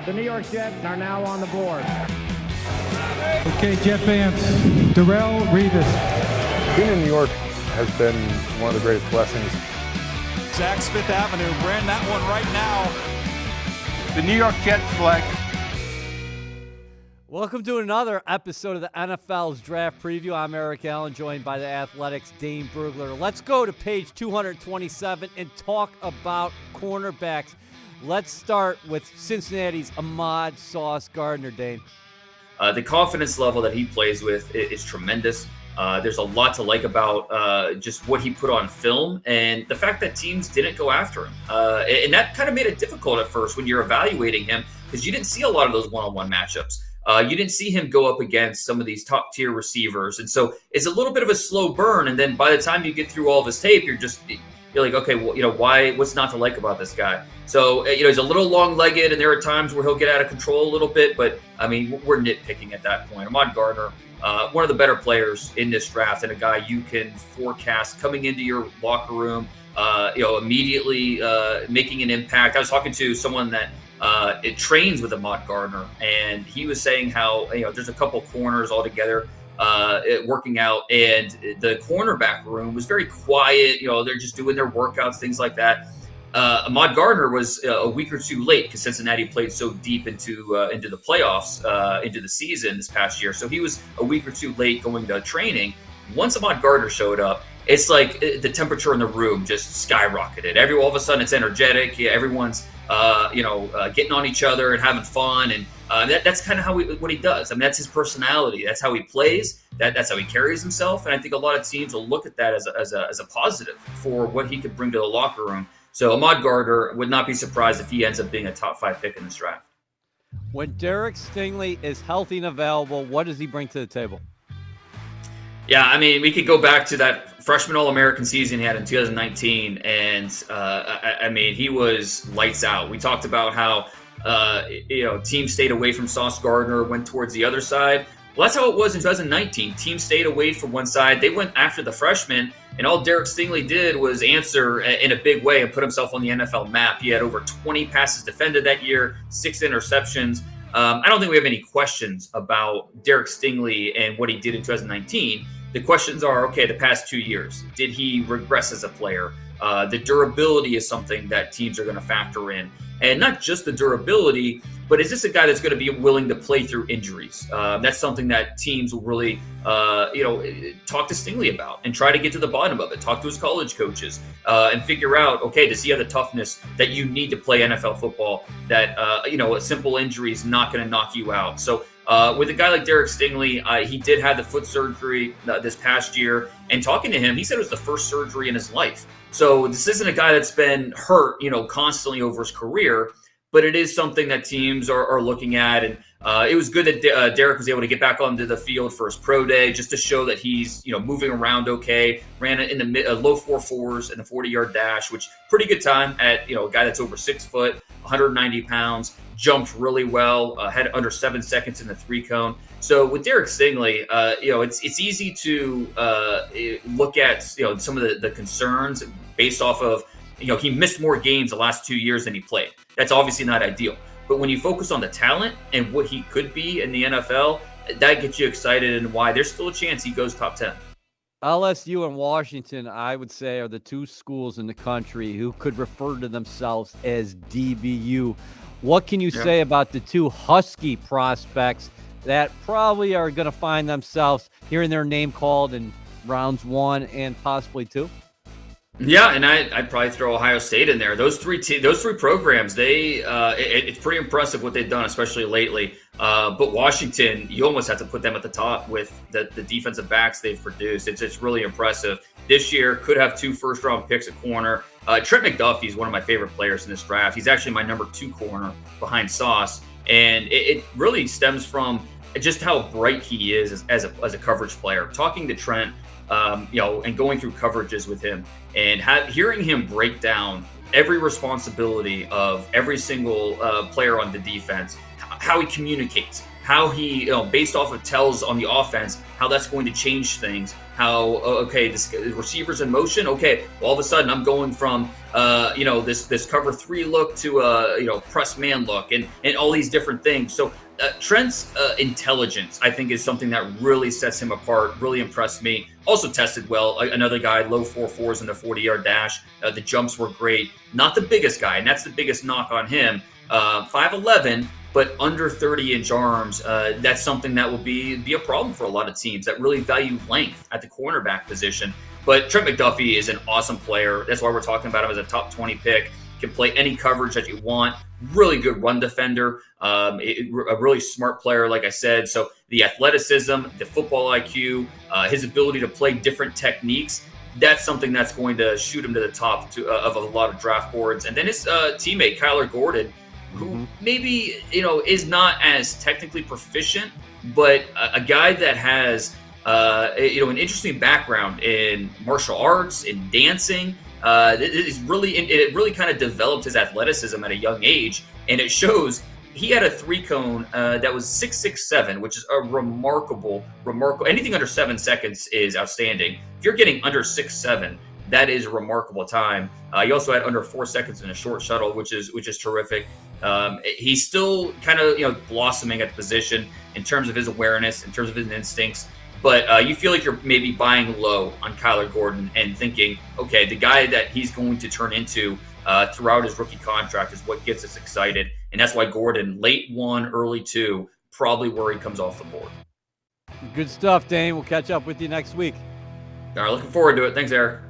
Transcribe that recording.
The New York Jets are now on the board. Okay, Jet fans, Darrell Revis. Being in New York has been one of the greatest blessings. Zach's Fifth Avenue ran that one right now. The New York Jets select. Welcome to another episode of the NFL's Draft Preview. I'm Eric Allen, joined by the Athletics' Dane Brugler. Let's go to page 227 and talk about cornerbacks. Let's start with Cincinnati's Mohamed Gardner, Dane. The confidence level that he plays with is tremendous. There's a lot to like about just what he put on film and the fact that teams didn't go after him. And that kind of made it difficult at first when you're evaluating him because you didn't see a lot of those one-on-one matchups. You didn't see him go up against some of these top-tier receivers. And so it's a little bit of a slow burn. And then by the time you get through all of his tape, you're like, okay, well, what's not to like about this guy? So, he's a little long-legged, and there are times where he'll get out of control a little bit. But, I mean, we're nitpicking at that point. Mohamed Gardner, one of the better players in this draft and a guy you can forecast coming into your locker room, immediately making an impact. I was talking to someone that it trains with Mohamed Gardner, and he was saying how, there's a couple corners all together working out, and the cornerback room was very quiet. They're just doing their workouts, things like that. Mohamed Gardner was a week or two late because Cincinnati played so deep into the playoffs, into the season this past year. So he was a week or two late going to training. Once Mohamed Gardner showed up, it's like the temperature in the room just skyrocketed. All of a sudden, it's energetic. Yeah, everyone's getting on each other and having fun, and that's kind of what he does. I mean, that's his personality. That's how he plays. That's how he carries himself. And I think a lot of teams will look at that as a positive for what he could bring to the locker room. So Mohamed Gardner, would not be surprised if he ends up being a top 5 pick in this draft. When Derek Stingley is healthy and available, what does he bring to the table? Yeah, I mean, we could go back to that freshman All-American season he had in 2019, and I mean, he was lights out. We talked about how teams stayed away from Sauce Gardner, went towards the other side. Well, that's how it was in 2019. Teams stayed away from one side. They went after the freshman, and all Derek Stingley did was answer in a big way and put himself on the NFL map. He had over 20 passes defended that year, 6 interceptions. I don't think we have any questions about Derek Stingley and what he did in 2019. The questions are, okay, the past 2 years, did he regress as a player? The durability is something that teams are going to factor in. And not just the durability, but is this a guy that's going to be willing to play through injuries? That's something that teams will really, talk to Stingley about and try to get to the bottom of it. Talk to his college coaches and figure out, okay, does he have the toughness that you need to play NFL football? That a simple injury is not going to knock you out. So with a guy like Derek Stingley, he did have the foot surgery this past year. And talking to him, he said it was the first surgery in his life. So this isn't a guy that's been hurt, constantly over his career, but it is something that teams are looking at. And it was good that Derek was able to get back onto the field for his pro day just to show that he's, moving around okay. Ran it in the low 4.4s in the 40-yard dash, which pretty good time at, a guy that's over 6 foot, 190 pounds, jumped really well, had under 7 seconds in the 3-cone. So with Derek Stingley, it's easy to look at, some of the concerns based off of, he missed more games the last 2 years than he played. That's obviously not ideal. But when you focus on the talent and what he could be in the NFL, that gets you excited and why there's still a chance he goes top 10. LSU and Washington, I would say, are the two schools in the country who could refer to themselves as DBU. What can you say about the two Husky prospects that probably are going to find themselves hearing their name called in rounds 1 and possibly 2? Yeah, and I'd probably throw Ohio State in there. Those three programs, it's pretty impressive what they've done, especially lately. But Washington, you almost have to put them at the top with the defensive backs they've produced. It's really impressive. This year, could have 2 first-round picks at corner. Trent McDuffie is one of my favorite players in this draft. He's actually my number 2 corner behind Sauce, and it really stems from just how bright he is as a coverage player. Talking to Trent, and going through coverages with him and hearing him break down every responsibility of every single player on the defense, how he communicates, how he, based off of tells on the offense, how that's going to change things. How, okay, this receiver's in motion. Okay, well, all of a sudden I'm going from, this cover 3 look to press man look, and all these different things. So Trent's intelligence, I think, is something that really sets him apart, really impressed me. Also tested well. Another guy, low 4.4s in the 40-yard dash. The jumps were great. Not the biggest guy, and that's the biggest knock on him. 5'11", but under 30-inch arms. That's something that will be a problem for a lot of teams that really value length at the cornerback position. But Trent McDuffie is an awesome player. That's why we're talking about him as a top 20 pick. Can play any coverage that you want. Really good run defender. A really smart player, like I said. So the athleticism, the football IQ, his ability to play different techniques, that's something that's going to shoot him to the top of a lot of draft boards. And then his teammate, Kyler Gordon, who maybe, is not as technically proficient, but a guy that has, an interesting background in martial arts, in dancing. It really kind of developed his athleticism at a young age, and it shows. He had a 3-cone that was 6.67, which is a remarkable. Anything under 7 seconds is outstanding. If you're getting under 6.7, that is a remarkable time. He also had under 4 seconds in a short shuttle, which is terrific. He's still kind of blossoming at the position in terms of his awareness, in terms of his instincts. But you feel like you're maybe buying low on Kyler Gordon and thinking, okay, the guy that he's going to turn into throughout his rookie contract is what gets us excited. And that's why Gordon, late 1, early 2, probably where he comes off the board. Good stuff, Dane. We'll catch up with you next week. All right, looking forward to it. Thanks, Eric.